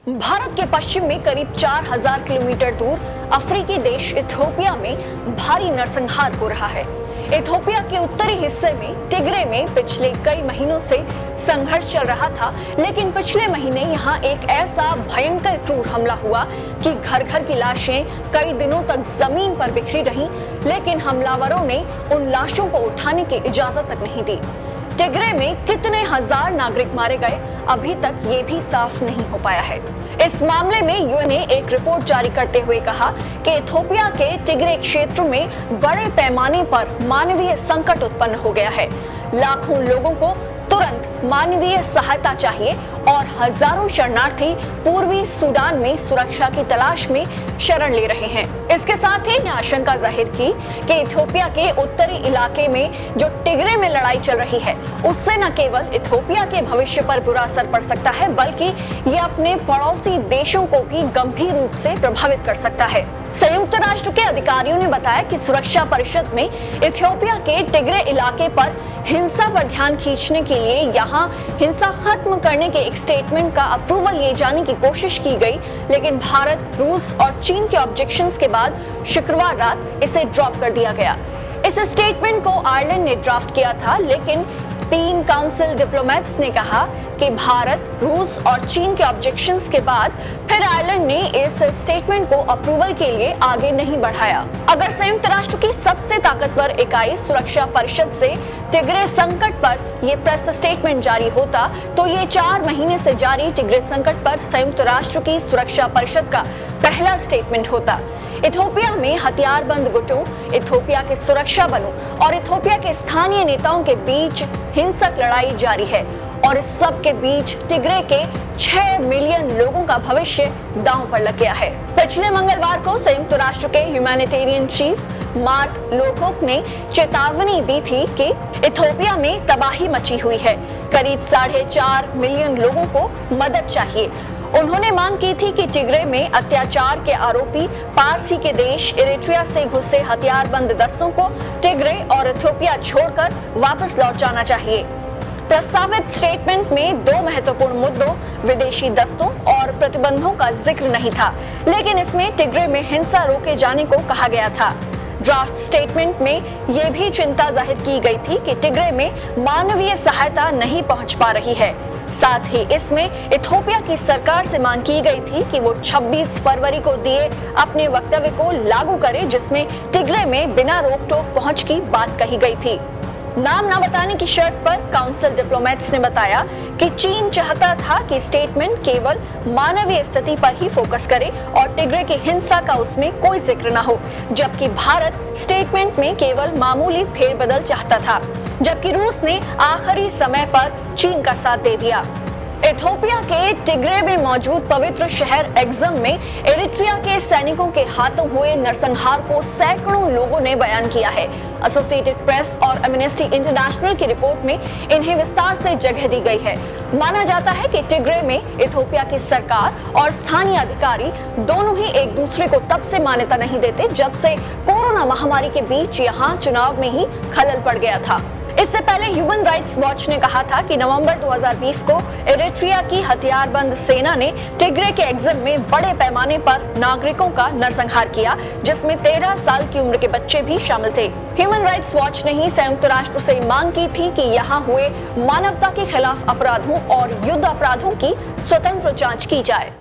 भारत के पश्चिम में करीब 4000 किलोमीटर दूर अफ्रीकी देश इथियोपिया में भारी नरसंहार हो रहा है। इथियोपिया के उत्तरी हिस्से में टिग्रे में पिछले कई महीनों से संघर्ष चल रहा था, लेकिन पिछले महीने यहाँ एक ऐसा भयंकर क्रूर हमला हुआ कि घर घर की लाशें कई दिनों तक जमीन पर बिखरी रहीं, लेकिन हमलावरों ने उन लाशों को उठाने की इजाजत तक नहीं दी। टिग्रे में कितने हजार नागरिक मारे गए, अभी तक ये भी साफ नहीं हो पाया है। इस मामले में यूएन ने एक रिपोर्ट जारी करते हुए कहा कि इथियोपिया के टिग्रे क्षेत्र में बड़े पैमाने पर मानवीय संकट उत्पन्न हो गया है। लाखों लोगों को तुरंत मानवीय सहायता चाहिए और हजारों शरणार्थी पूर्वी सूडान में सुरक्षा की तलाश में शरण ले रहे हैं। इसके साथ ही आशंका जाहिर की कि इथियोपिया के उत्तरी इलाके में जो टिग्रे में लड़ाई चल रही है, उससे न केवल इथियोपिया के भविष्य पर बुरा असर पड़ सकता है, बल्कि ये अपने पड़ोसी देशों को भी गंभीर रूप से प्रभावित कर सकता है। संयुक्त राष्ट्र के अधिकारियों ने बताया कि सुरक्षा परिषद में इथियोपिया के टिग्रे इलाके पर हिंसा पर ध्यान खींचने के लिए यहाँ हिंसा खत्म करने के एक स्टेटमेंट का अप्रूवल लिए जाने की कोशिश की गई, लेकिन भारत, रूस और चीन के ऑब्जेक्शंस के बाद शुक्रवार रात इसे ड्रॉप कर दिया गया। इस स्टेटमेंट को आयरलैंड ने ड्राफ्ट किया था, लेकिन 3 काउंसिल डिप्लोमेट्स ने कहा कि भारत, रूस और चीन के ऑब्जेक्शंस के बाद फिर आयरलैंड ने इस स्टेटमेंट को अप्रूवल के लिए आगे नहीं बढ़ाया। अगर संयुक्त राष्ट्र की सबसे ताकतवर इकाई सुरक्षा परिषद से टिग्रे संकट पर यह प्रेस स्टेटमेंट जारी होता, तो ये 4 महीने से जारी टिग्रे संकट पर संयुक्त राष्ट्र की सुरक्षा परिषद का पहला स्टेटमेंट होता। इथियोपिया में हथियारबंद गुटों, इथियोपिया के सुरक्षा बलों और इथियोपिया के स्थानीय नेताओं के बीच हिंसक लड़ाई जारी है और इस सब के बीच टिग्रे के 6 मिलियन लोगों का भविष्य दांव पर लग गया है। पिछले मंगलवार को संयुक्त राष्ट्र के ह्यूमैनिटेरियन चीफ मार्क लोकोक ने चेतावनी दी थी कि इथियोपिया में तबाही मची हुई है, करीब 4.5 मिलियन लोगों को मदद चाहिए। उन्होंने मांग की थी कि टिग्रे में अत्याचार के आरोपी पास ही के देश इरिट्रिया से घुसे हथियारबंद दस्तों को टिग्रे और इथियोपिया छोड़कर वापस लौट जाना चाहिए। प्रस्तावित स्टेटमेंट में 2 महत्वपूर्ण मुद्दों, विदेशी दस्तों और प्रतिबंधों का जिक्र नहीं था, लेकिन इसमें टिग्रे में हिंसा रोके जाने को कहा गया था। ड्राफ्ट स्टेटमेंट में यह भी चिंता जाहिर की गई थी कि टिग्रे में मानवीय सहायता नहीं पहुंच पा रही है। साथ ही इसमें इथियोपिया की सरकार से मांग की गई थी कि वो 26 फरवरी को दिए अपने वक्तव्य को लागू करे, जिसमें टिग्रे में बिना रोक टोक पहुंच की बात कही गई थी। नाम न बताने की शर्त पर काउंसिल डिप्लोमेट्स ने बताया कि चीन चाहता था कि स्टेटमेंट केवल मानवीय स्थिति पर ही फोकस करे और टिग्रे की हिंसा का उसमें कोई जिक्र न हो, जबकि भारत स्टेटमेंट में केवल मामूली फेरबदल चाहता था, जबकि रूस ने आखिरी समय पर चीन का साथ दे दिया। इथियोपिया के टिग्रे में मौजूद पवित्र शहर एक्जम में इरिट्रिया के सैनिकों के हाथों हुए नरसंहार को सैकड़ों लोगों ने बयान किया है। एसोसिएटेड प्रेस और एमनेस्टी इंटरनेशनल की रिपोर्ट में इन्हें विस्तार से जगह दी गई है। माना जाता है कि टिग्रे में इथियोपिया की सरकार और स्थानीय अधिकारी दोनों ही एक दूसरे को तब से मान्यता नहीं देते जब से कोरोना महामारी के बीच यहाँ चुनाव में ही खलल पड़ गया था। इससे पहले ह्यूमन राइट्स वॉच ने कहा था कि नवंबर 2020 को इरिट्रिया की हथियारबंद सेना ने टिग्रे के एक्जम में बड़े पैमाने पर नागरिकों का नरसंहार किया, जिसमें 13 साल की उम्र के बच्चे भी शामिल थे। ह्यूमन राइट्स वॉच ने ही संयुक्त राष्ट्र से मांग की थी कि यहाँ हुए मानवता के खिलाफ अपराधों और युद्ध अपराधों की स्वतंत्र जांच की जाए।